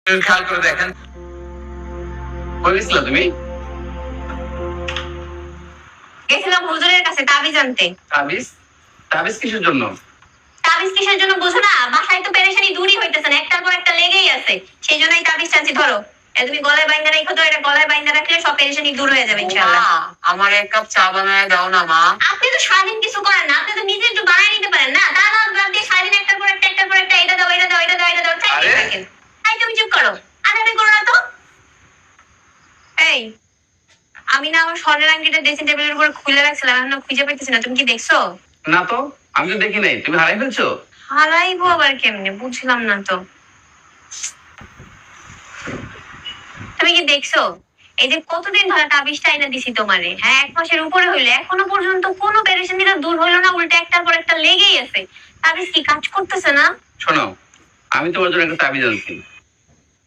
খেয়াল করে দেখেন বলেছিল তুমি গেছিলাম হুজুরের কাছে তাবিজ আনতে। তাবিজ? তাবিজ কিসের জন্য? তাবিজ কিসের জন্য বুঝো না? বাসায় তো পেরেশানি দূরই হইতেছে না, একটার পর একটা লেগেই আছে। সেই জন্যই তাবিজ চাচ্ছি। ধরো তুমি গলায় বাইন্ধা রাখো তো, এটা গলায় বাইন্ধা রাখলে সব পেরেশানি দূর হয়ে যাবে ইনশাআল্লাহ। আমার এক কাপ চা বানায় দাও না মা। আপনি তো সারাদিন কিছু করেন না, আপনি তো নিজে একটু বানায় নিতে পারেন না? তা না বাদ দিয়ে সারাদিন একটার পর একটা একটার পর একটা এটা দাও এটা দাও এটা দাও এটা দাও চাইতে থাকেন। তাই তুমি চুপ করো, আরে করো না তো। এই আমি না আমার স্বর্ণের আংটিটা ড্রেসিং টেবিলের উপর খুলে রাখছিলাম, এখন খুঁজে পাইতেছি না। তুমি কি দেখছো? না তো, আমি তো দেখি নাই। তুমি হারাই ফেলছো? হারাইবো আবার কেমনে, বুঝলাম না তো। তুমি কি দেখছো? এই যে কতদিন ধরে তাবিজটা এনে দিছি তোমারে, হ্যাঁ 1 মাসের উপরে হইলো, এখনো পর্যন্ত কোনো পেরেশানিটা দূর হইলো না, উল্টে একটার পর একটা লেগেই আছে। তাবিজ কি কাজ করতেছে না? শোনো, আমি তোমার জন্য একটা তাবিজ আনছি।